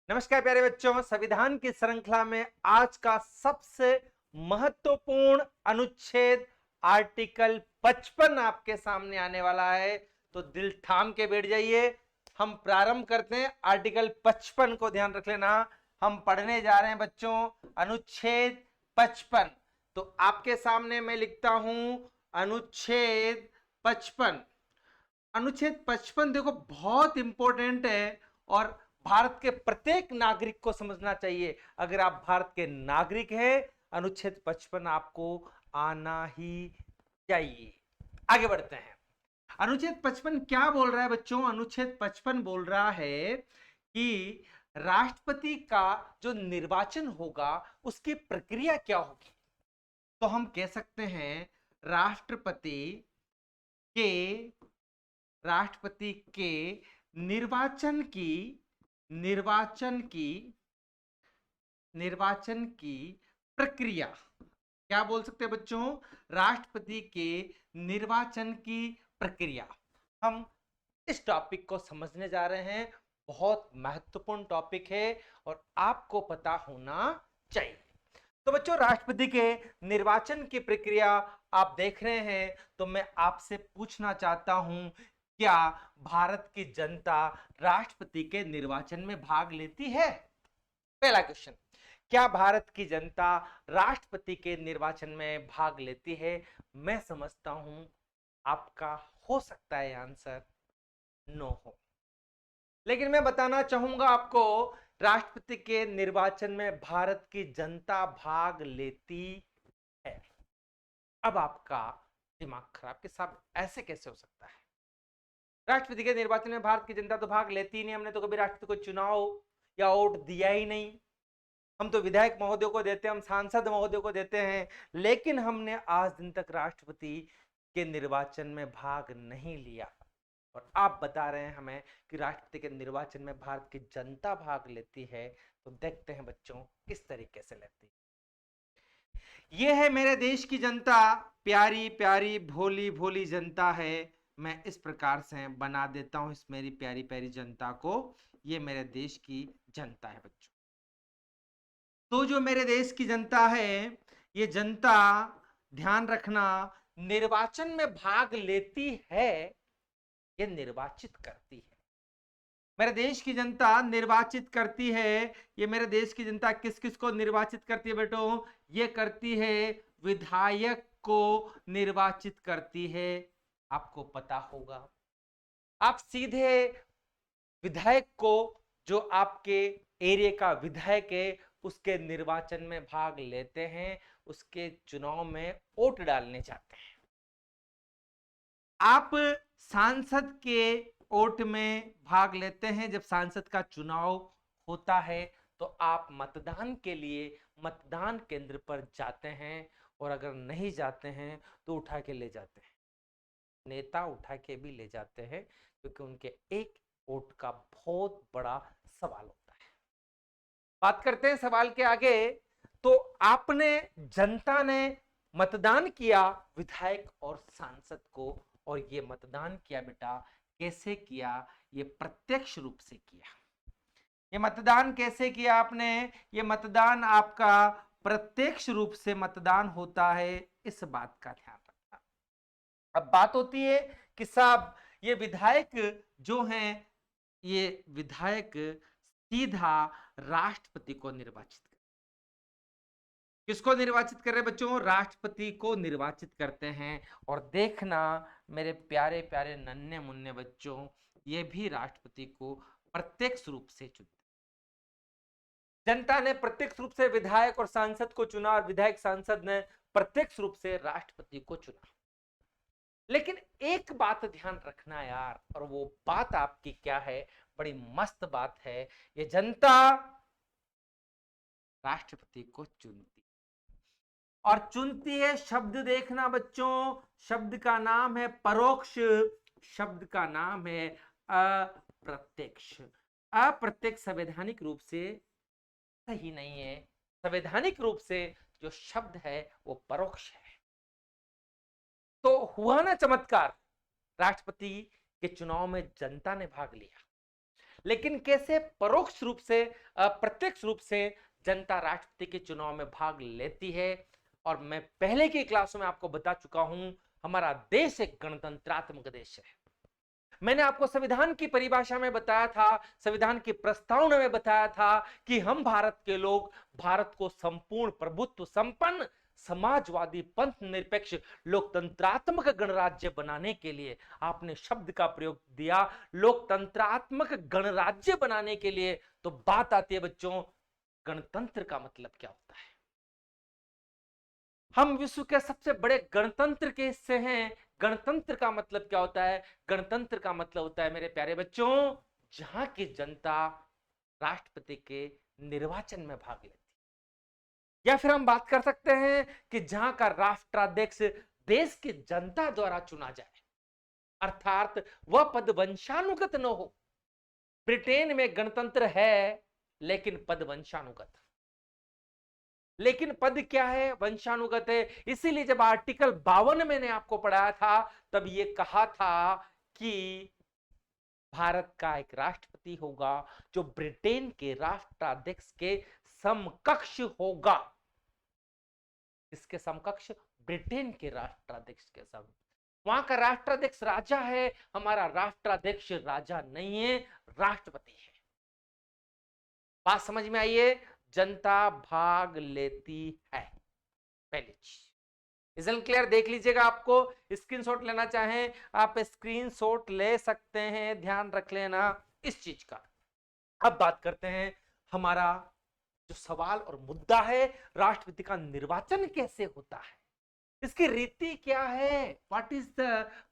नमस्कार प्यारे बच्चों, संविधान की श्रृंखला में आज का सबसे महत्वपूर्ण अनुच्छेद आर्टिकल 55 आपके सामने आने वाला है। तो दिल थाम के बैठ जाइए, हम प्रारंभ करते हैं। आर्टिकल 55 को ध्यान रख लेना, हम पढ़ने जा रहे हैं बच्चों अनुच्छेद 55। तो आपके सामने मैं लिखता हूं अनुच्छेद 55। अनुच्छेद 55 देखो बहुत इंपॉर्टेंट है और भारत के प्रत्येक नागरिक को समझना चाहिए। अगर आप भारत के नागरिक हैं, अनुच्छेद 55 आपको आना ही चाहिए। आगे बढ़ते हैं। अनुच्छेद 55 क्या बोल रहा है बच्चों? अनुच्छेद 55 बोल रहा है कि राष्ट्रपति का जो निर्वाचन होगा उसकी प्रक्रिया क्या होगी। तो हम कह सकते हैं राष्ट्रपति के राष्ट्रपति के निर्वाचन की प्रक्रिया क्या बोल सकते हैं बच्चों? राष्ट्रपति के निर्वाचन की प्रक्रिया। हम इस टॉपिक को समझने जा रहे हैं, बहुत महत्वपूर्ण टॉपिक है और आपको पता होना चाहिए। तो बच्चों, राष्ट्रपति के निर्वाचन की प्रक्रिया आप देख रहे हैं, तो मैं आपसे पूछना चाहता हूं, क्या भारत की जनता राष्ट्रपति के निर्वाचन में भाग लेती है? पहला क्वेश्चन, क्या भारत की जनता राष्ट्रपति के निर्वाचन में भाग लेती है? मैं समझता हूं आपका हो सकता है आंसर नो हो, लेकिन मैं बताना चाहूंगा आपको, राष्ट्रपति के निर्वाचन में भारत की जनता भाग लेती है। अब आपका दिमाग खराब कि साहब ऐसे कैसे हो सकता है? राष्ट्रपति के निर्वाचन में भारत की जनता तो भाग लेती ही नहीं, हमने तो कभी राष्ट्रपति को चुनाव या वोट दिया ही नहीं। हम तो विधायक महोदय को देते हैं, हम सांसद महोदय को देते हैं, लेकिन हमने आज दिन तक राष्ट्रपति के निर्वाचन में भाग नहीं लिया। और आप बता रहे हैं हमें कि राष्ट्रपति के निर्वाचन में भारत की जनता भाग लेती है। तो देखते हैं बच्चों किस तरीके से लेती है। यह है मेरे देश की जनता, प्यारी प्यारी भोली भोली जनता है। मैं इस प्रकार से बना देता हूं इस मेरी प्यारी प्यारी जनता को। ये मेरे देश की जनता है बच्चों। तो जो मेरे देश की जनता है, ये जनता ध्यान रखना निर्वाचन में भाग लेती है, ये निर्वाचित करती है। मेरे देश की जनता निर्वाचित करती है। ये मेरे देश की जनता किस किस को निर्वाचित करती है बेटो? ये करती है विधायक को निर्वाचित करती है। आपको पता होगा, आप सीधे विधायक को, जो आपके एरिया का विधायक है, उसके निर्वाचन में भाग लेते हैं, उसके चुनाव में वोट डालने जाते हैं। आप सांसद के वोट में भाग लेते हैं। जब सांसद का चुनाव होता है तो आप मतदान के लिए मतदान केंद्र पर जाते हैं, और अगर नहीं जाते हैं तो उठा के ले जाते हैं। नेता उठा के भी ले जाते हैं, क्योंकि उनके एक वोट का बहुत बड़ा सवाल होता है। बात करते हैं सवाल के आगे। तो आपने, जनता ने मतदान किया विधायक और सांसद को, और ये मतदान किया बेटा कैसे किया? ये प्रत्यक्ष रूप से किया। ये मतदान कैसे किया आपने? ये मतदान आपका प्रत्यक्ष रूप से मतदान होता है, इस बात का ध्यान रखना। अब बात होती है कि साहब ये विधायक जो हैं, ये विधायक सीधा राष्ट्रपति को निर्वाचित कर, किसको निर्वाचित कर रहे हैं बच्चों? राष्ट्रपति को निर्वाचित करते हैं। और देखना मेरे प्यारे प्यारे नन्हे मुन्ने बच्चों, ये भी राष्ट्रपति को प्रत्यक्ष रूप से चुनते। जनता ने प्रत्यक्ष रूप से विधायक और सांसद को चुना, और विधायक सांसद ने प्रत्यक्ष रूप से राष्ट्रपति को चुना। लेकिन एक बात ध्यान रखना यार, और वो बात आपकी क्या है? बड़ी मस्त बात है। ये जनता राष्ट्रपति को चुनती, और चुनती है, शब्द देखना बच्चों, शब्द का नाम है परोक्ष, शब्द का नाम है अप्रत्यक्ष। अप्रत्यक्ष संवैधानिक रूप से सही नहीं है। संवैधानिक रूप से जो शब्द है वो परोक्ष है। तो हुआ ना चमत्कार, राष्ट्रपति के चुनाव में जनता ने भाग लिया। लेकिन कैसे परोक्ष रूप से, अप्रत्यक्ष रूप से जनता राष्ट्रपति के चुनाव में भाग लेती है। और मैं पहले की क्लासों में आपको बता चुका हूं, हमारा देश एक गणतंत्रात्मक देश है। मैंने आपको संविधान की परिभाषा में बताया था, संविधान की प्रस्तावना में बताया था कि हम भारत के लोग भारत को संपूर्ण प्रभुत्व संपन्न समाजवादी पंथ निरपेक्ष लोकतंत्रात्मक गणराज्य बनाने के लिए, आपने शब्द का प्रयोग दिया लोकतंत्रात्मक गणराज्य बनाने के लिए, तो बात आती है बच्चों, गणतंत्र का मतलब क्या होता है। हम विश्व के सबसे बड़े गणतंत्र के हिस्से हैं। गणतंत्र का मतलब क्या होता है? गणतंत्र का मतलब होता है मेरे प्यारे बच्चों, जहां की जनता राष्ट्रपति के निर्वाचन में भाग लेती है। या फिर हम बात कर सकते हैं कि जहां का राष्ट्राध्यक्ष देश की जनता द्वारा चुना जाए, अर्थात वह पद वंशानुगत न हो। ब्रिटेन में गणतंत्र है लेकिन पद वंशानुगत, लेकिन पद क्या है? वंशानुगत है। इसीलिए जब आर्टिकल 52 मैंने आपको पढ़ाया था, तब ये कहा था कि भारत का एक राष्ट्रपति होगा जो ब्रिटेन के राष्ट्राध्यक्ष के समकक्ष होगा। इसके समकक्ष? ब्रिटेन के राष्ट्राध्यक्ष के सम। वहां का राष्ट्राध्यक्ष राजा है, हमारा राष्ट्राध्यक्ष राजा नहीं है, राष्ट्रपति है। बात समझ में आई है? जनता भाग लेती है, पहली चीज। इजन क्लियर? देख लीजिएगा, आपको स्क्रीनशॉट लेना चाहें आप स्क्रीनशॉट ले सकते हैं, ध्यान रख लेना इस चीज का। अब बात करते हैं, हमारा जो सवाल और मुद्दा है, राष्ट्रपति का निर्वाचन कैसे होता है, इसकी रीति क्या है, व्हाट इज द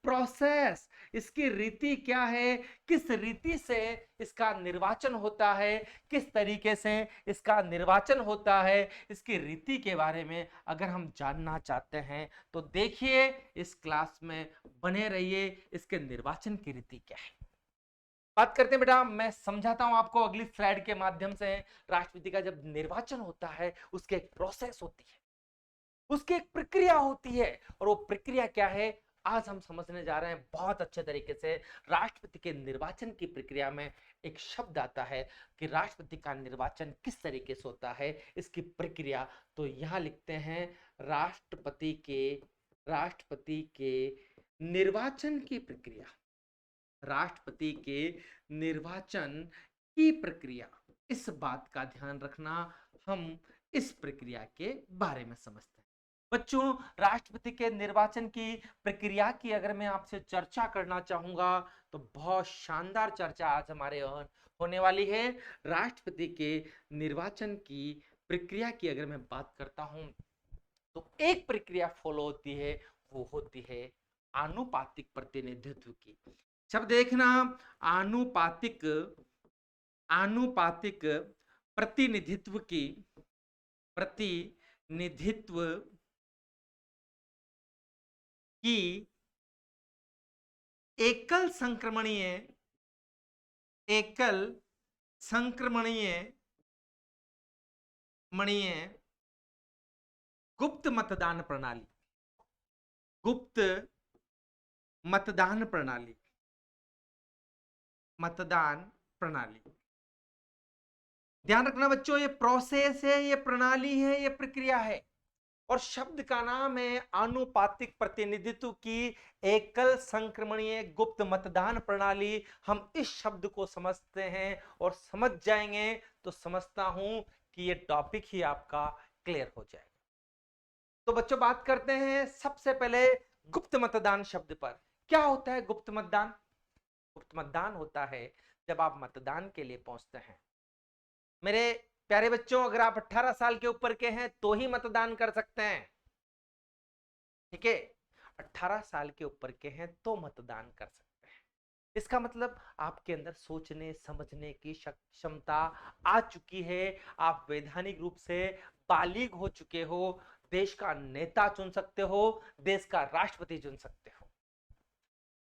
प्रोसेस, इसकी रीति क्या है, किस रीति से इसका निर्वाचन होता है, किस तरीके से इसका निर्वाचन होता है, इसकी रीति के बारे में अगर हम जानना चाहते हैं तो देखिए इस क्लास में बने रहिए। इसके निर्वाचन की रीति क्या है बात करते हैं बेटा, मैं समझाता हूं आपको अगली स्लाइड के माध्यम से। राष्ट्रपति का जब निर्वाचन होता है उसकी एक प्रोसेस होती है, उसकी एक प्रक्रिया होती है, और वो प्रक्रिया क्या है आज हम समझने जा रहे हैं बहुत अच्छे तरीके से। राष्ट्रपति के निर्वाचन की प्रक्रिया में एक शब्द आता है कि राष्ट्रपति का निर्वाचन किस तरीके से होता है, इसकी प्रक्रिया। तो यहां लिखते हैं राष्ट्रपति के निर्वाचन की प्रक्रिया, राष्ट्रपति के निर्वाचन की प्रक्रिया। इस बात का ध्यान रखना, हम इस प्रक्रिया के बारे में समझते हैं। बच्चों, राष्ट्रपति के निर्वाचन की प्रक्रिया की अगर मैं आपसे चर्चा करना चाहूंगा तो बहुत शानदार चर्चा आज हमारे होने वाली है। राष्ट्रपति के निर्वाचन की प्रक्रिया की अगर मैं बात करता हूं तो एक प्रक्रिया फॉलो होती है, वो होती है आनुपातिक प्रतिनिधित्व की। सब देखना, आनुपातिक प्रतिनिधित्व की एकल संक्रमणीय गुप्त मतदान प्रणाली। ध्यान रखना बच्चों, ये प्रोसेस है, ये प्रणाली है, ये प्रक्रिया है, और शब्द का नाम है आनुपातिक प्रतिनिधित्व की एकल संक्रमणीय गुप्त मतदान प्रणाली। हम इस शब्द को समझते हैं और समझ जाएंगे तो समझता हूं कि ये टॉपिक ही आपका क्लियर हो जाएगा। तो बच्चों बात करते हैं सबसे पहले गुप्त मतदान शब्द पर। क्या होता है गुप्त मतदान? गुप्त मतदान होता है जब आप मतदान के लिए पहुंचते हैं। मेरे प्यारे बच्चों, अगर आप 18 साल के ऊपर के हैं तो ही मतदान कर सकते हैं, ठीक है? 18 साल के ऊपर के हैं तो मतदान कर सकते हैं। इसका मतलब आपके अंदर सोचने समझने की क्षमता आ चुकी है, आप वैधानिक रूप से बालिग हो चुके हो, देश का नेता चुन सकते हो, देश का राष्ट्रपति चुन सकते हो।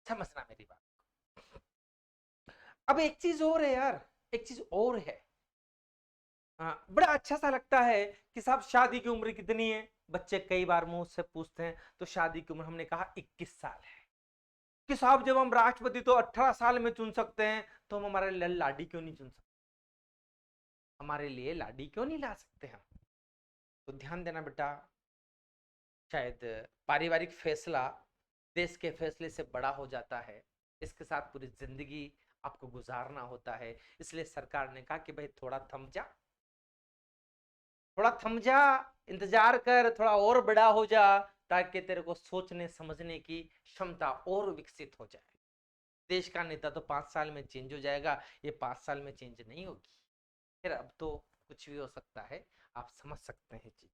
समझना मेरी बात। अब एक चीज और है यार, एक चीज और है। बड़ा अच्छा सा लगता है कि साहब शादी की उम्र कितनी है, बच्चे कई बार मुझसे पूछते हैं, तो शादी की उम्र हमने कहा 21 साल है। कि साहब जब हम राष्ट्रपति तो 18 साल में चुन सकते हैं, तो हम हमारे लिए लाडी क्यों नहीं चुन सकते, हमारे लिए लाडी क्यों नहीं ला सकते हम। तो ध्यान देना बेटा, शायद पारिवारिक फैसला देश के फैसले से बड़ा हो जाता है, इसके साथ पूरी जिंदगी आपको गुजारना होता है। इसलिए सरकार ने कहा कि भाई थोड़ा थम जा, थोड़ा थम जा, इंतजार कर, थोड़ा और बड़ा हो जा, ताकि तेरे को सोचने समझने की क्षमता और विकसित हो जाए। देश का नेता तो 5 साल में चेंज हो जाएगा, ये 5 साल में चेंज नहीं होगी। फिर अब तो कुछ भी हो सकता है, आप समझ सकते हैं जी।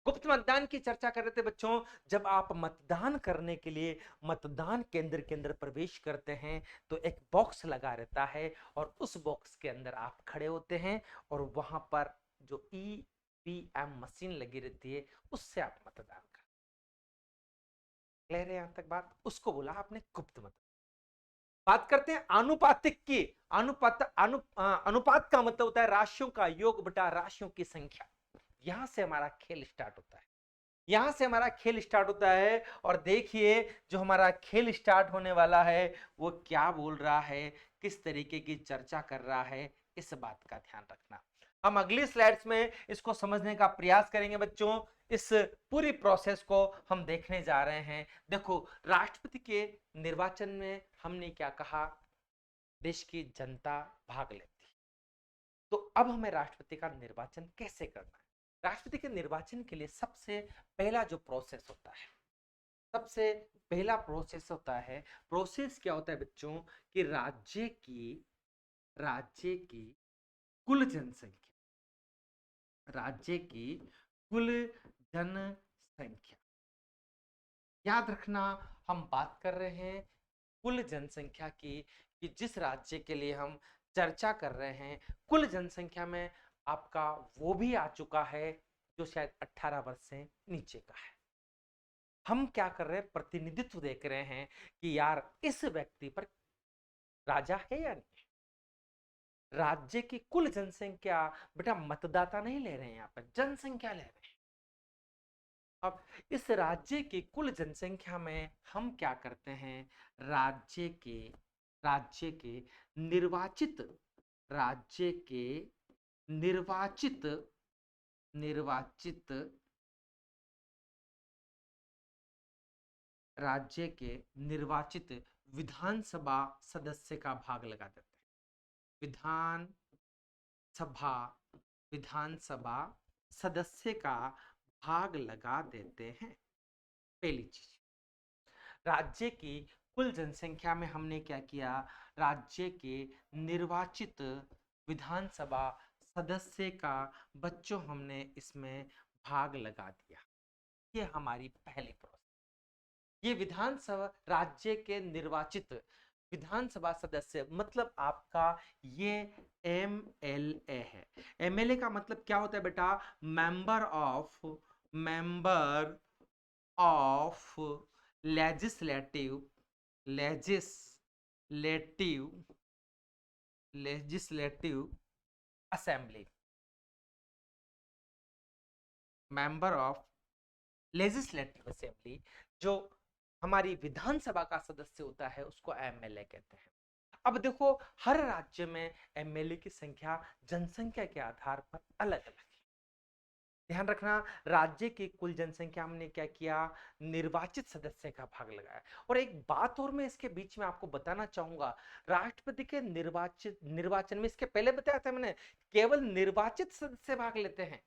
गुप्त मतदान की चर्चा कर रहे थे बच्चों। जब आप मतदान करने के लिए मतदान केंद्र के अंदर प्रवेश करते हैं, तो एक बॉक्स लगा रहता है, और उस बॉक्स के अंदर आप खड़े होते हैं, और वहां पर जो ईवीएम मशीन लगी रहती है, उससे आप मतदान कर ले रहे हैं। यहां तक बात, उसको बोला आपने गुप्त मतदान। बात करते हैं अनुपातिक की। अनुपात का मतलब होता है राशियों का योग बटा राशियों की संख्या। यहां से हमारा खेल स्टार्ट होता है, यहां से हमारा खेल स्टार्ट होता है। और देखिए, जो हमारा खेल स्टार्ट होने वाला है, वो क्या बोल रहा है, किस तरीके की चर्चा कर रहा है, इस बात का ध्यान रखना। हम अगली स्लाइड्स में इसको समझने का प्रयास करेंगे बच्चों। इस पूरी प्रोसेस को हम देखने जा रहे हैं। देखो, राष्ट्रपति के निर्वाचन में हमने क्या कहा, देश की जनता भाग लेती। तो अब हमें राष्ट्रपति का निर्वाचन कैसे करना है। राष्ट्रपति के निर्वाचन के लिए सबसे पहला जो प्रोसेस होता है, सबसे पहला प्रोसेस होता है, प्रोसेस क्या होता है बच्चों, कि राज्य की कुल जनसंख्या, राज्य की कुल जनसंख्या, याद रखना हम बात कर रहे हैं कुल जनसंख्या की, कि जिस राज्य के लिए हम चर्चा कर रहे हैं, कुल जनसंख्या में आपका वो भी आ चुका है जो शायद 18 वर्ष से नीचे का है। हम क्या कर रहे हैं, प्रतिनिधित्व देख रहे हैं कि यार इस व्यक्ति पर राजा है या नहीं। राज्य की कुल जनसंख्या, बेटा मतदाता नहीं ले रहे हैं, यहाँ पर जनसंख्या ले रहे हैं। अब इस राज्य की कुल जनसंख्या में हम क्या करते हैं, राज्य के निर्वाचित राज्य के निर्वाचित निर्वाचित राज्य के निर्वाचित विधानसभा सदस्य का भाग लगा देते हैं। विधानसभा विधानसभा सदस्य का भाग लगा देते हैं। पहली चीज, राज्य की कुल जनसंख्या में हमने क्या किया, राज्य के निर्वाचित विधानसभा सदस्य का बच्चों हमने इसमें भाग लगा दिया। ये हमारी पहली प्रोसेस। ये विधानसभा, राज्य के निर्वाचित विधानसभा सदस्य मतलब आपका ये एमएलए है। एमएलए का मतलब क्या होता है बेटा, member of legislative legislative legislative assembly, member of legislative assembly. जो हमारी विधानसभा का सदस्य होता है उसको एमएलए कहते हैं। अब देखो, हर राज्य में एमएलए की संख्या जनसंख्या के आधार पर अलग अलग है। ध्यान रखना, राज्य की कुल जनसंख्या हमने क्या किया, निर्वाचित सदस्य का भाग लगाया। और एक बात और मैं इसके बीच में आपको बताना चाहूंगा, राष्ट्रपति के निर्वाचन में, इसके पहले बताया था मैंने, केवल निर्वाचित सदस्य भाग लेते हैं।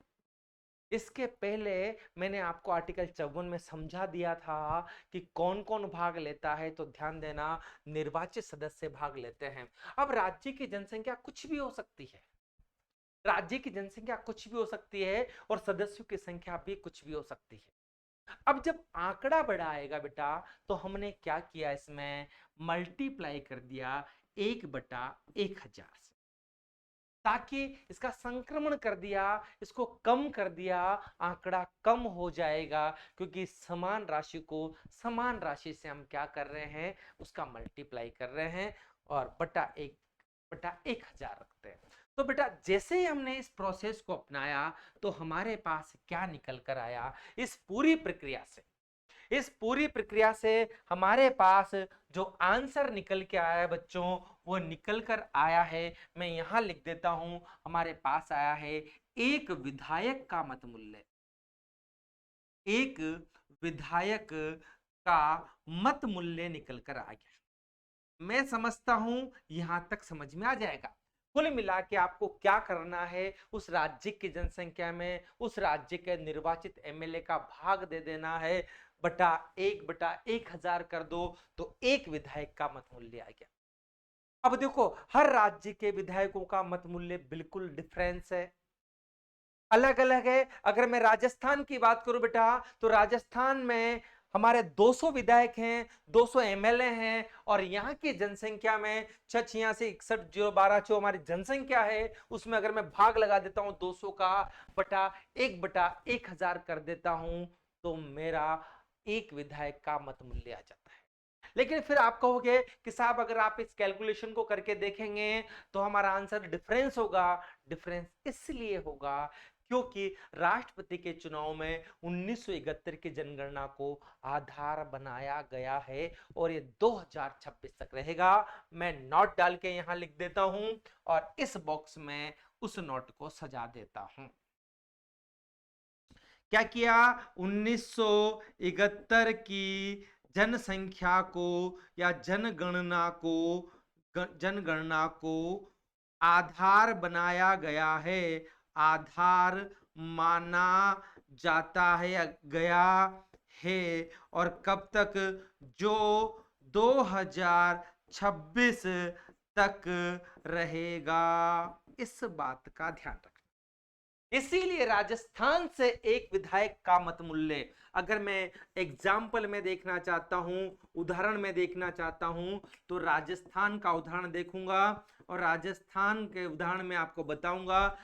इसके पहले मैंने आपको आर्टिकल 54 में समझा दिया था कि कौन कौन भाग लेता है। तो ध्यान देना, निर्वाचित सदस्य भाग लेते हैं। अब राज्य की जनसंख्या कुछ भी हो सकती है, राज्य की जनसंख्या कुछ भी हो सकती है, और सदस्यों की संख्या भी कुछ भी हो सकती है। अब जब आंकड़ा बड़ा आएगा बेटा, तो हमने क्या किया, इसमें मल्टीप्लाई कर दिया 1/1000 से, ताकि इसका संक्रमण कर दिया, इसको कम कर दिया, आंकड़ा कम हो जाएगा। क्योंकि समान राशि को समान राशि से हम क्या कर रहे हैं, उसका मल्टीप्लाई कर रहे हैं, और बटा 1000 रखते हैं। तो बेटा जैसे ही हमने इस प्रोसेस को अपनाया, तो हमारे पास क्या निकल कर आया, इस पूरी प्रक्रिया से इस पूरी प्रक्रिया से हमारे पास जो आंसर निकल के आया है बच्चों, वो निकल कर आया है, मैं यहां लिख देता हूं, हमारे पास आया है एक विधायक का मत मूल्य। एक विधायक का मत मूल्य निकल कर आ गया। मैं समझता हूं यहां तक समझ में आ जाएगा। कुल मिला के आपको क्या करना है, उस राज्य की जनसंख्या में उस राज्य के निर्वाचित एमएलए का भाग दे देना है, बटा 1000 कर दो, तो एक विधायक का मत मूल्य आ गया। अब देखो, हर राज्य के विधायकों का मत मूल्य बिल्कुल डिफरेंस है, अलग अलग है। अगर मैं राजस्थान की बात करूं बेटा, तो राजस्थान में हमारे 200 विधायक हैं, 200 एमएलए हैं, और यहाँ की जनसंख्या में 68661 जो हमारी जनसंख्या है, उसमें अगर मैं भाग लगा देता हूं 200 का, बटा 1000 कर देता हूं, तो मेरा एक विधायक का मत मूल्य आ जाता है। लेकिन फिर आप कहोगे कि साहब अगर आप इस कैलकुलेशन को करके देखेंगे तो हमारा आंसर डिफरेंस होगा। डिफरेंस इसलिए होगा क्योंकि राष्ट्रपति के चुनाव में 1971 की जनगणना को आधार बनाया गया है और ये 2026 तक रहेगा। मैं नोट डाल के यहां लिख देता हूं और इस बॉक्स में उस नोट को सजा देता हूं। क्या किया, 1971 की जनसंख्या को या जनगणना को आधार बनाया गया है, आधार माना जाता है गया है, और कब तक, जो 2026 तक रहेगा। इस बात का ध्यान रखना। इसीलिए राजस्थान से एक विधायक का मत मूल्य, अगर मैं एग्जाम्पल में देखना चाहता हूं, उदाहरण में देखना चाहता हूं, तो राजस्थान का उदाहरण देखूंगा और राजस्थान के उदाहरण में आपको बताऊंगा।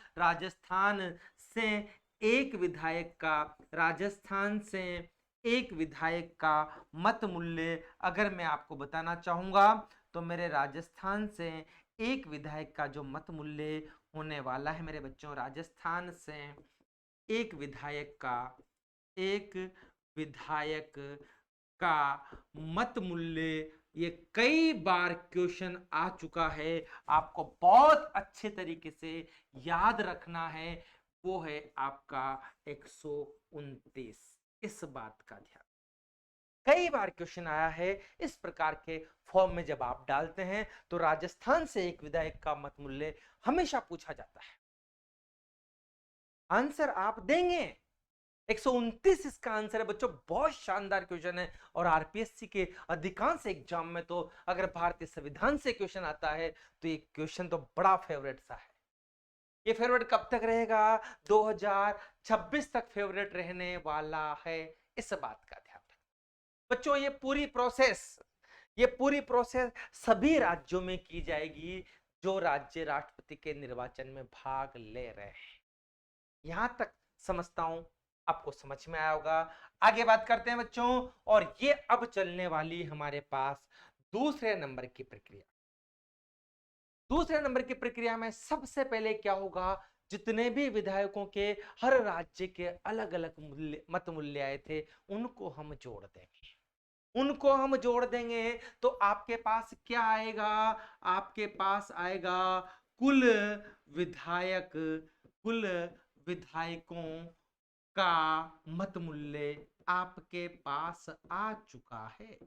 से एक विधायक का राजस्थान से एक विधायक का मत मूल्य अगर मैं आपको बताना चाहूंगा, तो मेरे राजस्थान से एक विधायक का जो मत मूल्य होने वाला है मेरे बच्चों, राजस्थान से एक विधायक का मत मूल्य, ये कई बार क्वेश्चन आ चुका है, आपको बहुत अच्छे तरीके से याद रखना है, वो है आपका 129। इस बात का ध्यान, कई बार क्वेश्चन आया है इस प्रकार के फॉर्म में, जब आप डालते हैं तो राजस्थान से एक विधायक का मत मूल्य हमेशा पूछा जाता है। आंसर आप देंगे 129 इसका आंसर है बच्चों। बहुत शानदार क्वेश्चन है और आरपीएससी के अधिकांश एग्जाम में तो अगर भारतीय संविधान से क्वेश्चन आता है तो ये क्वेश्चन तो बड़ा फेवरेट सा है। ये फेवरेट कब तक रहेगा, 2026 तक फेवरेट रहने वाला है, इस बात का ध्यान रखना बच्चों। ये पूरी प्रोसेस सभी राज्यों में की जाएगी जो राज्य राष्ट्रपति के निर्वाचन में भाग ले रहे हैं। यहां तक समझता हूं आपको समझ में आया होगा। आगे बात करते हैं बच्चों, और ये अब चलने वाली हमारे पास दूसरे नंबर की प्रक्रिया। दूसरे नंबर की प्रक्रिया में सबसे पहले क्या होगा, जितने भी विधायकों के हर राज्य के अलग अलग मत मूल्य आए थे उनको हम जोड़ देंगे। तो आपके पास क्या आएगा, आपके पास आएगा कुल विधायकों का मत मूल्य आपके पास आ चुका है।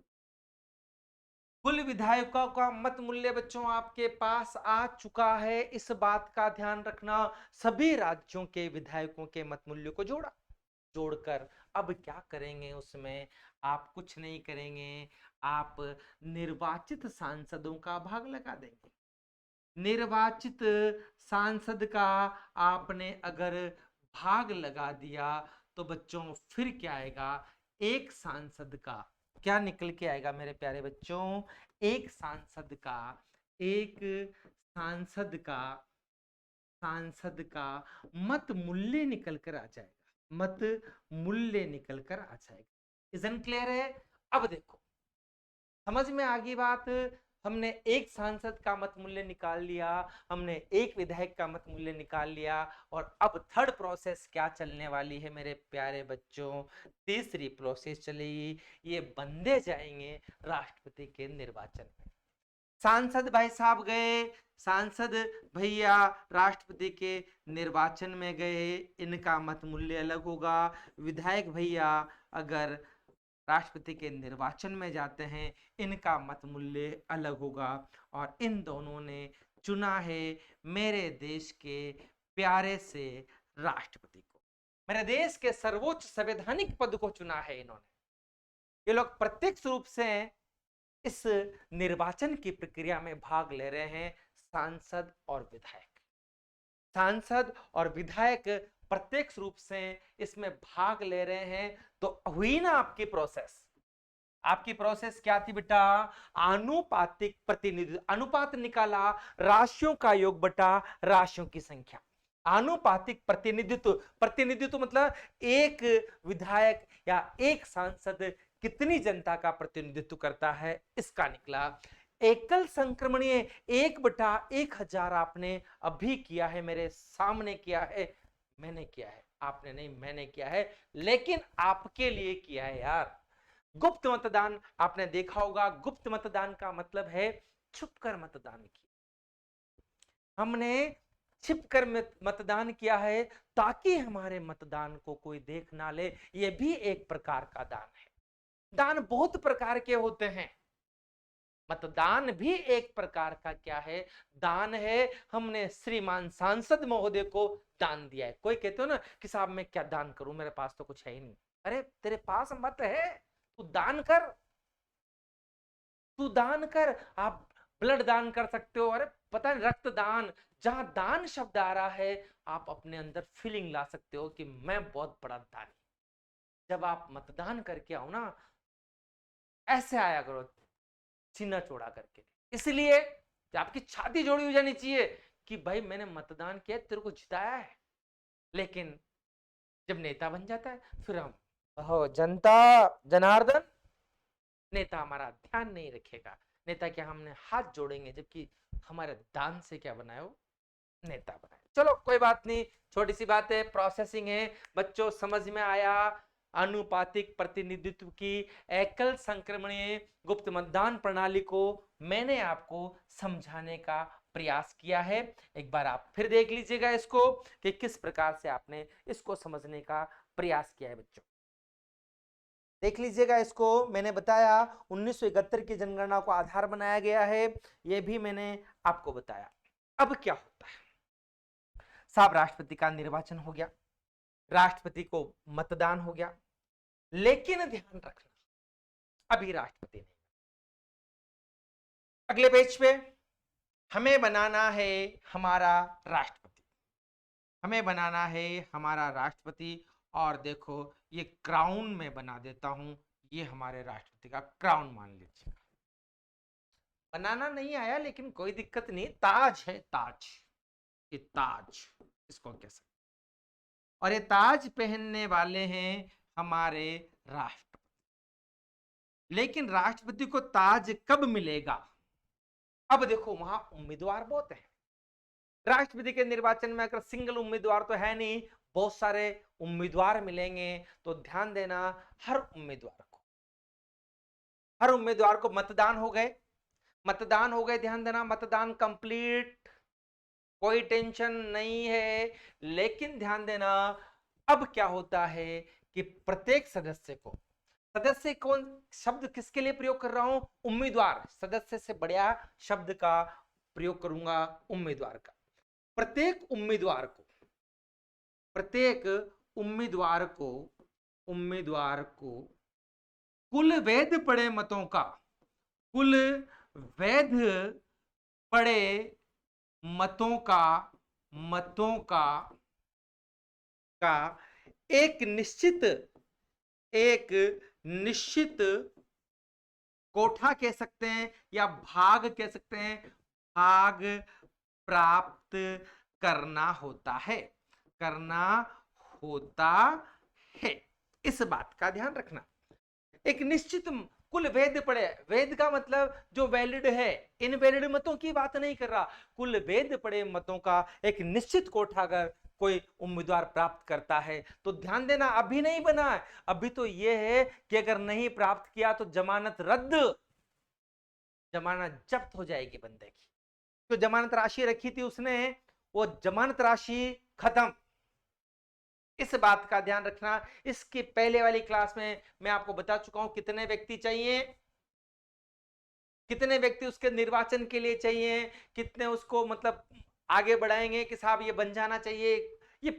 कुल विधायकों का मत मूल्य बच्चों आपके पास आ चुका है, इस बात का ध्यान रखना। सभी राज्यों के विधायकों के मत मूल्य को जोड़कर अब क्या करेंगे, उसमें आप कुछ नहीं करेंगे, आप निर्वाचित सांसदों का भाग लगा देंगे। निर्वाचित सांसद का आपने अगर भाग लगा दिया तो बच्चों फिर क्या आएगा, एक सांसद का क्या निकल के आएगा मेरे प्यारे बच्चों, एक सांसद का मत मूल्य निकल कर आ जाएगा, मत मूल्य निकल कर आ जाएगा। इजन क्लियर है। अब देखो समझ में आ गई बात, हमने एक सांसद का मत मूल्य निकाल लिया, हमने एक विधायक का मत मूल्य निकाल लिया, और अब थर्ड प्रोसेस क्या चलने वाली है मेरे प्यारे बच्चों? तीसरी प्रोसेस चलेगी, ये बंदे जाएंगे राष्ट्रपति के निर्वाचन में। सांसद भाई साहब गए, सांसद भैया राष्ट्रपति के निर्वाचन में गए, इनका मत मूल्य अलग होगा। विधायक भैया अगर राष्ट्रपति के निर्वाचन में जाते हैं, इनका मत मूल्य अलग होगा। और इन दोनों ने चुना है मेरे देश के प्यारे से राष्ट्रपति को, मेरे देश के सर्वोच्च संवैधानिक पद को चुना है इन्होंने। ये लोग प्रत्यक्ष रूप से इस निर्वाचन की प्रक्रिया में भाग ले रहे हैं, सांसद और विधायक। सांसद और विधायक प्रत्यक्ष रूप से इसमें भाग ले रहे हैं। तो हुई ना आपकी प्रोसेस। आपकी प्रोसेस क्या थी बेटा? आनुपातिक प्रतिनिधित्व। अनुपात निकाला, राशियों का योग बटा राशियों की संख्या। आनुपातिक प्रतिनिधित्व, प्रतिनिधित्व मतलब एक विधायक या एक सांसद कितनी जनता का प्रतिनिधित्व करता है, इसका निकला। एकल संक्रमणीय 1/1000 आपने अभी किया है, मेरे सामने किया है, मैंने किया है, आपने नहीं मैंने किया है, लेकिन आपके लिए किया है यार। गुप्त मतदान आपने देखा होगा, गुप्त मतदान का मतलब है छुपकर मतदान किया। हमने छिपकर मतदान किया है ताकि हमारे मतदान को कोई देख ना ले। यह भी एक प्रकार का दान है। दान बहुत प्रकार के होते हैं, मतदान भी एक प्रकार का क्या है? दान है। हमने श्रीमान सांसद महोदय को दान दिया है। कोई कहते हो ना कि साहब मैं क्या दान करूं, मेरे पास तो कुछ है ही नहीं। अरे तेरे पास मत है, तू दान कर, तू दान कर। आप ब्लड दान कर सकते हो, अरे पता है रक्तदान, जहां दान शब्द आ रहा है आप अपने अंदर फीलिंग ला सकते हो कि मैं बहुत बड़ा दानी। जब आप मतदान करके आओ ना, ऐसे आया करो सीना चौड़ा करके, इसलिए कि आपकी छाती जोड़ी हो जानी चाहिए कि भाई मैंने मतदान किया, तेरे को जिताया है। लेकिन जब नेता बन जाता है फिर हम हो जनता जनार्दन, नेता हमारा ध्यान नहीं रखेगा। नेता क्या हमने हाथ जोड़ेंगे, जबकि हमारे दान से क्या बनाए हो? नेता बनाए। चलो कोई बात नहीं, छोटी सी बात है, प्रोसेसिंग है बच्चों, समझ में आया। आनुपातिक प्रतिनिधित्व की एकल संक्रमणीय गुप्त मतदान प्रणाली को मैंने आपको समझाने का प्रयास किया है। एक बार आप फिर देख लीजिएगा इसको कि किस प्रकार से आपने इसको समझने का प्रयास किया है बच्चों। देख लीजिएगा इसको, मैंने बताया 1971 की जनगणना को आधार बनाया गया है, यह भी मैंने आपको बताया। अब क्या होता है साहब? राष्ट्रपति का निर्वाचन हो गया, राष्ट्रपति को मतदान हो गया, लेकिन ध्यान रखना अभी राष्ट्रपति नहीं। अगले पेज पे हमें बनाना है हमारा राष्ट्रपति, हमें बनाना है हमारा राष्ट्रपति। और देखो ये क्राउन में बना देता हूं, ये हमारे राष्ट्रपति का क्राउन मान लीजिए। बनाना नहीं आया लेकिन कोई दिक्कत नहीं, ताज है, ताज, ये ताज इसको कह सकते। और ये ताज पहनने वाले हैं हमारे राष्ट्रपति। लेकिन राष्ट्रपति को ताज कब मिलेगा? अब देखो वहां उम्मीदवार बहुत हैं। राष्ट्रपति के निर्वाचन में अगर सिंगल उम्मीदवार तो है नहीं, बहुत सारे उम्मीदवार मिलेंगे। तो ध्यान देना, हर उम्मीदवार को मतदान हो गए, मतदान हो गए, ध्यान देना मतदान कंप्लीट, कोई टेंशन नहीं है। लेकिन ध्यान देना अब क्या होता है कि प्रत्येक सदस्य को, सदस्य कौन शब्द किसके लिए प्रयोग कर रहा हूं? उम्मीदवार, सदस्य से बढ़िया शब्द का प्रयोग करूंगा उम्मीदवार का। प्रत्येक उम्मीदवार को कुल वैध पड़े मतों का, कुल वैध पड़े मतों का एक निश्चित कोठा कह सकते हैं या भाग कह सकते हैं, भाग प्राप्त करना होता है। इस बात का ध्यान रखना। एक निश्चित कुल वेद पढ़े, वेद का मतलब जो वैलिड है, इनवैलिड मतों की बात नहीं कर रहा, कुल वेद पढ़े मतों का एक निश्चित कोटा अगर कोई उम्मीदवार प्राप्त करता है तो ध्यान देना अभी नहीं बना है, अभी तो यह है कि अगर नहीं प्राप्त किया तो जमानत रद्द, जमानत जब्त हो जाएगी बंदे की। तो जमानत राशि रखी थी उसने, वो जमानत राशि खत्म। इस बात का ध्यान रखना। इसके पहले वाली क्लास में मैं आपको बता चुका हूं कितने व्यक्ति चाहिए, कितने व्यक्ति उसके निर्वाचन के लिए चाहिए, कितने उसको मतलब आगे बढ़ाएंगे कि साहब ये बन जाना चाहिए। ये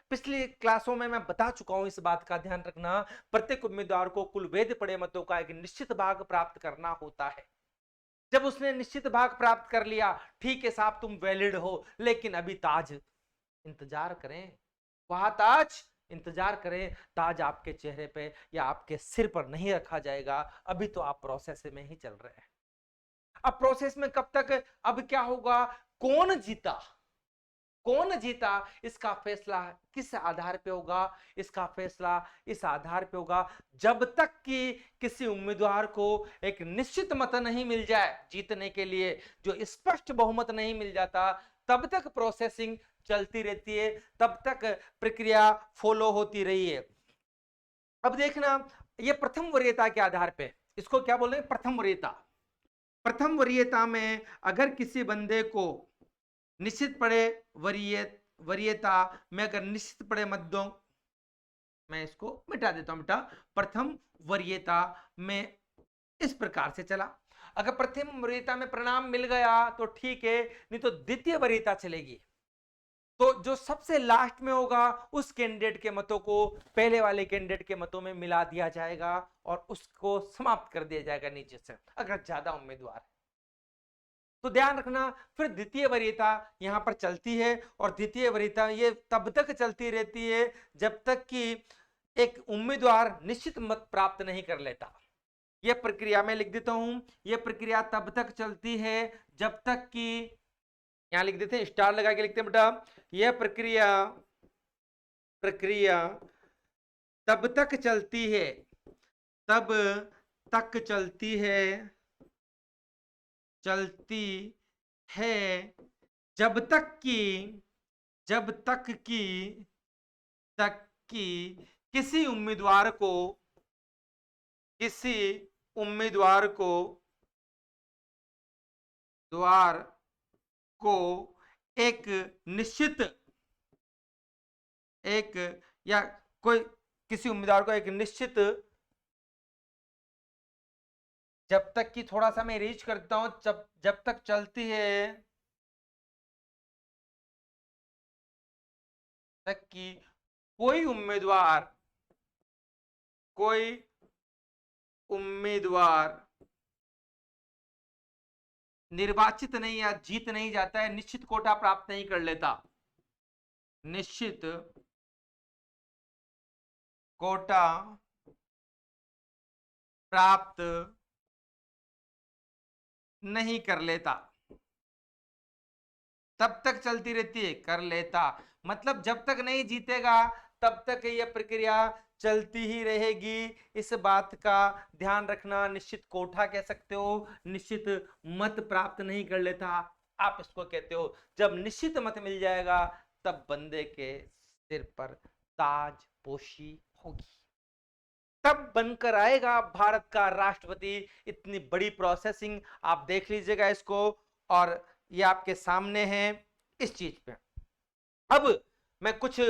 पिछली क्लासों में मैं बता चुका हूं, इस बात का ध्यान रखना। प्रत्येक उम्मीदवार को कुल वेद पढ़े मतों का एक निश्चित भाग प्राप्त करना होता है। जब उसने निश्चित भाग प्राप्त कर लिया, ठीक है साहब तुम वैलिड हो, लेकिन अभी ताज इंतजार करें, वहां ताज इंतजार करें, ताज आपके चेहरे पे या आपके सिर पर नहीं रखा जाएगा, अभी तो आप प्रोसेस में ही चल रहे हैं। अब प्रोसेस में कब तक, अब क्या होगा, कौन जीता, कौन जीता इसका फैसला किस आधार पे होगा, इसका फैसला इस आधार पे होगा जब तक कि किसी उम्मीदवार को एक निश्चित मत नहीं मिल जाए जीतने के लिए, जो स्पष्ट बहुमत नहीं मिल जाता, तब तक प्रोसेसिंग चलती रहती है, तब तक प्रक्रिया फॉलो होती रही है। अब देखना, ये प्रथम वरीयता के आधार पे, इसको क्या बोल रहे हैं, प्रथम वरीयता। प्रथम वरीयता में अगर किसी बंदे को निश्चित पड़े वरीयता में अगर निश्चित पड़े मत दो, मैं इसको मिटा देता हूं बेटा। प्रथम वरीयता में इस प्रकार से चला, अगर प्रथम वरीयता में परिणाम मिल गया तो ठीक है, नहीं तो द्वितीय वरीयता चलेगी। तो जो सबसे लास्ट में होगा उस कैंडिडेट के मतों को पहले वाले कैंडिडेट के मतों में मिला दिया जाएगा और उसको समाप्त कर दिया जाएगा नीचे से, अगर ज्यादा उम्मीदवार है तो। ध्यान रखना, फिर द्वितीय वरीयता यहां पर चलती है, और द्वितीय वरीयता ये तब तक चलती रहती है जब तक कि एक उम्मीदवार निश्चित मत प्राप्त नहीं कर लेता। यह प्रक्रिया में लिख देता हूं, यह प्रक्रिया तब तक चलती है जब तक कि, यहां लिख देते हैं, स्टार लगा के लिखते हैं बेटा, यह प्रक्रिया प्रक्रिया तब तक चलती है, तब तक चलती है जब तक कि जब तक कि तक कि किसी उम्मीदवार को द्वार को एक निश्चित एक या कोई किसी उम्मीदवार को एक निश्चित, जब तक कि थोड़ा सा मैं रीच करता हूं, जब तक चलती है तक कि कोई उम्मीदवार निर्वाचित नहीं या जीत नहीं जाता है, निश्चित कोटा प्राप्त नहीं कर लेता, निश्चित कोटा प्राप्त नहीं कर लेता, तब तक चलती रहती है, कर लेता मतलब जब तक नहीं जीतेगा तब तक यह प्रक्रिया चलती ही रहेगी। इस बात का ध्यान रखना, निश्चित कोठा कह सकते हो, निश्चित मत प्राप्त नहीं कर लेता आप इसको कहते हो। जब निश्चित मत मिल जाएगा तब बंदे के सिर पर ताजपोशी होगी, तब बनकर आएगा भारत का राष्ट्रपति। इतनी बड़ी प्रोसेसिंग आप देख लीजिएगा इसको, और ये आपके सामने है इस चीज पे। अब मैं कुछ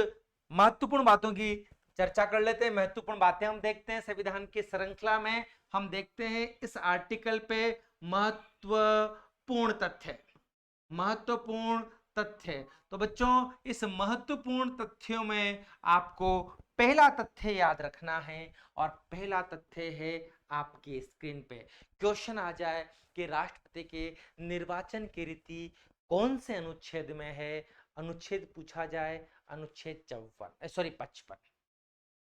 महत्वपूर्ण बातों की चर्चा कर लेते हैं, महत्वपूर्ण बातें हम देखते हैं संविधान की श्रृंखला में। हम देखते हैं इस आर्टिकल पे महत्वपूर्ण तथ्य, महत्वपूर्ण तथ्य। तो बच्चों इस महत्वपूर्ण तथ्यों में आपको पहला तथ्य याद रखना है, और पहला तथ्य है आपकी स्क्रीन पे। क्वेश्चन आ जाए कि राष्ट्रपति के निर्वाचन की रीति कौन से अनुच्छेद में है, अनुच्छेद पूछा जाए अनुच्छेद 55।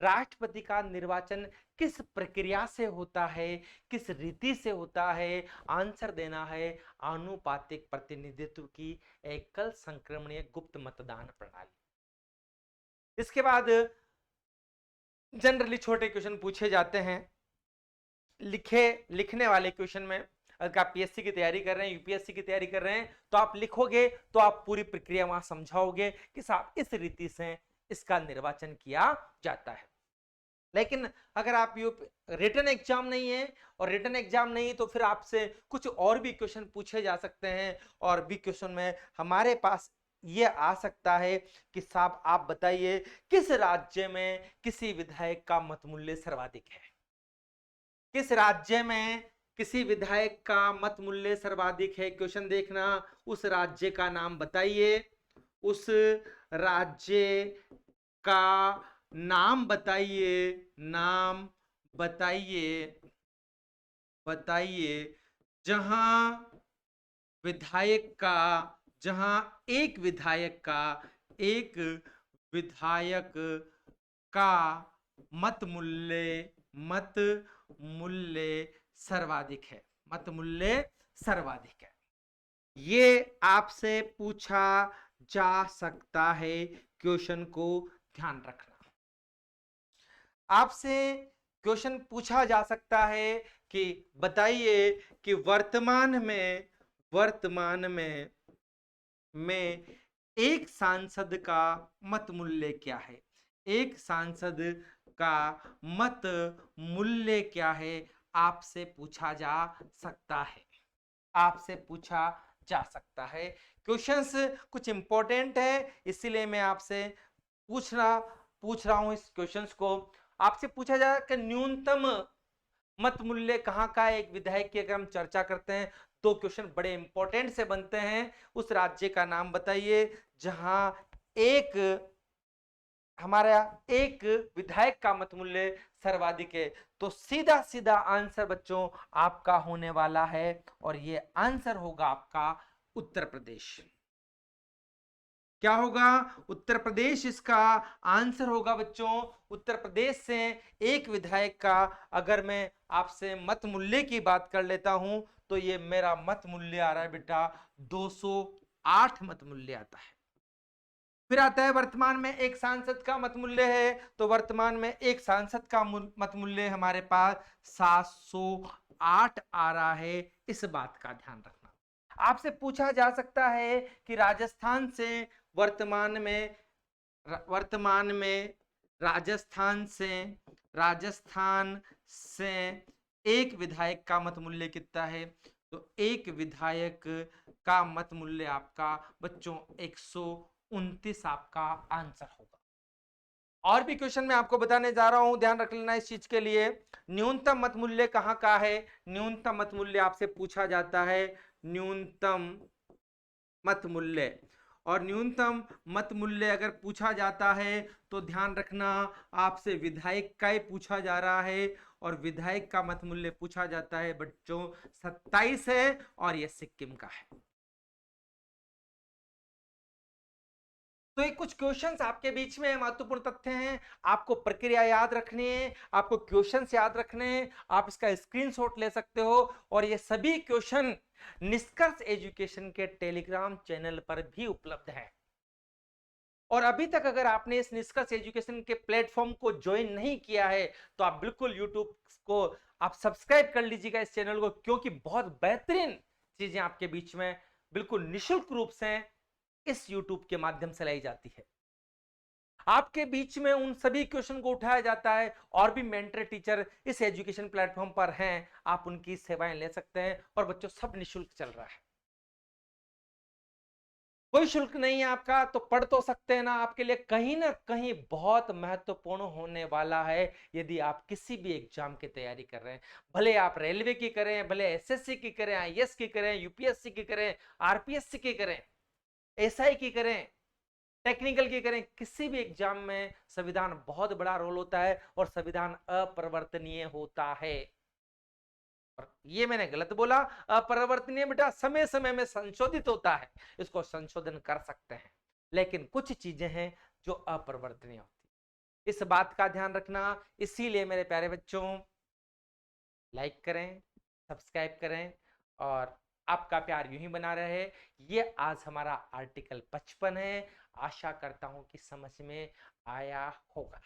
राष्ट्रपति का निर्वाचन किस प्रक्रिया से होता है, किस रीति से होता है, आंसर देना है आनुपातिक प्रतिनिधित्व की एकल संक्रमणीय गुप्त मतदान प्रणाली। इसके बाद जनरली छोटे क्वेश्चन पूछे जाते हैं, लिखने वाले क्वेश्चन में अगर आप पीएससी की तैयारी कर रहे हैं, यूपीएससी की तैयारी कर रहे हैं, तो आप लिखोगे तो आप पूरी प्रक्रिया वहां समझाओगे कि साहब इस रीति से इसका निर्वाचन किया जाता है। लेकिन अगर आप रिटन एग्जाम नहीं है, और रिटन एग्जाम नहीं तो फिर आपसे कुछ और भी क्वेश्चन पूछे जा सकते हैं, और भी क्वेश्चन में हमारे पास ये आ सकता है कि साहब आप बताइए किस राज्य में किसी विधायक का मत मूल्य सर्वाधिक है। किस राज्य में किसी विधायक का मत मूल्य सर्वाधिक है, क्वेश्चन देखना, उस राज्य का नाम बताइए, उस राज्य का नाम बताइए, नाम बताइए, बताइए जहां विधायक का, जहां एक विधायक का मत मूल्य सर्वाधिक है, मत मूल्य सर्वाधिक है। ये आपसे पूछा जा सकता है, क्वेश्चन को ध्यान रखना। आपसे क्वेश्चन पूछा जा सकता है कि बताइए कि वर्तमान में एक सांसद का मत मूल्य क्या है, एक सांसद का मत मूल्य क्या है, आपसे पूछा जा सकता है, आपसे पूछा जा सकता है। क्वेश्चंस कुछ इंपॉर्टेंट है, इसीलिए मैं आपसे पूछ रहा हूं इस क्वेश्चंस को। आपसे पूछा जाए कि न्यूनतम मत मूल्य कहां का है एक विधायक की, अगर हम चर्चा करते हैं तो क्वेश्चन बड़े इंपॉर्टेंट से बनते हैं। उस राज्य का नाम बताइए जहां हमारा एक विधायक का मत मूल्य सर्वाधिक है। तो सीधा सीधा आंसर बच्चों आपका होने वाला है, और ये आंसर होगा आपका उत्तर प्रदेश। क्या होगा? उत्तर प्रदेश इसका आंसर होगा बच्चों। उत्तर प्रदेश से एक विधायक का अगर मैं आपसे मत मूल्य की बात कर लेता हूं तो ये मेरा मत मूल्य आ रहा है बेटा 208 मत मूल्य आता है। फिर आता है वर्तमान में एक सांसद का मत मूल्य है, तो वर्तमान में एक सांसद का मत मूल्य हमारे पास 708 आ रहा है। इस बात का ध्यान रखना। आपसे पूछा जा सकता है कि राजस्थान से वर्तमान में राजस्थान से एक विधायक का मत मूल्य कितना है, तो एक विधायक का मत मूल्य आपका बच्चों 129 आपका आंसर होगा। और भी क्वेश्चन मैं आपको बताने जा रहा हूं, ध्यान रख लेना इस चीज के लिए। न्यूनतम मत मूल्य कहां का है? न्यूनतम मत मूल्य आपसे पूछा जाता है, न्यूनतम मत मूल्य। और न्यूनतम मत मूल्य अगर पूछा जाता है तो ध्यान रखना आपसे विधायक का ही पूछा जा रहा है, और विधायक का मत मूल्य पूछा जाता है बच्चों 27 है, और यह सिक्किम का है। तो ये कुछ क्वेश्चंस आपके बीच में महत्वपूर्ण तथ्य हैं, आपको प्रक्रिया याद रखनी है, आपको क्वेश्चंस याद रखने हैं, आप इसका स्क्रीनशॉट ले सकते हो। और ये सभी क्वेश्चन निष्कर्ष एजुकेशन के टेलीग्राम चैनल पर भी उपलब्ध है। और अभी तक अगर आपने इस निष्कर्ष एजुकेशन के प्लेटफॉर्म को ज्वाइन नहीं किया है तो आप बिल्कुल यूट्यूब को आप सब्सक्राइब कर लीजिएगा इस चैनल को, क्योंकि बहुत बेहतरीन चीजें आपके बीच में बिल्कुल निःशुल्क रूप से इस YouTube के माध्यम से लाई जाती है। आपके बीच में उन सभी क्वेश्चन को उठाया जाता है, और भी मेंटर टीचर इस एजुकेशन प्लेटफॉर्म पर हैं, आप उनकी सेवाएं ले सकते हैं। और बच्चों सब निःशुल्क चल रहा है, कोई शुल्क नहीं है आपका, तो पढ़ तो सकते हैं ना। आपके लिए कहीं ना कहीं बहुत महत्वपूर्ण होने वाला है यदि आप किसी भी एग्जाम की तैयारी कर रहे हैं, भले आप रेलवे की करें, भले एसएससी की करें, आईएएस की करें, यूपीएससी की करें, आरपीएससी की करें, एसआई की करें, टेक्निकल की करें, किसी भी एग्जाम में संविधान बहुत बड़ा रोल होता है, और संविधान अपरिवर्तनीय होता है। ये मैंने गलत बोला, अपरिवर्तनीय बेटा समय समय में संशोधित होता है, इसको संशोधन कर सकते हैं, लेकिन कुछ चीजें हैं जो अपरिवर्तनीय होती है, इस बात का ध्यान रखना। इसीलिए मेरे प्यारे बच्चों लाइक करें, सब्सक्राइब करें, और आपका प्यार यूं ही बना रहे। ये आज हमारा आर्टिकल 55 है, आशा करता हूं कि समझ में आया होगा।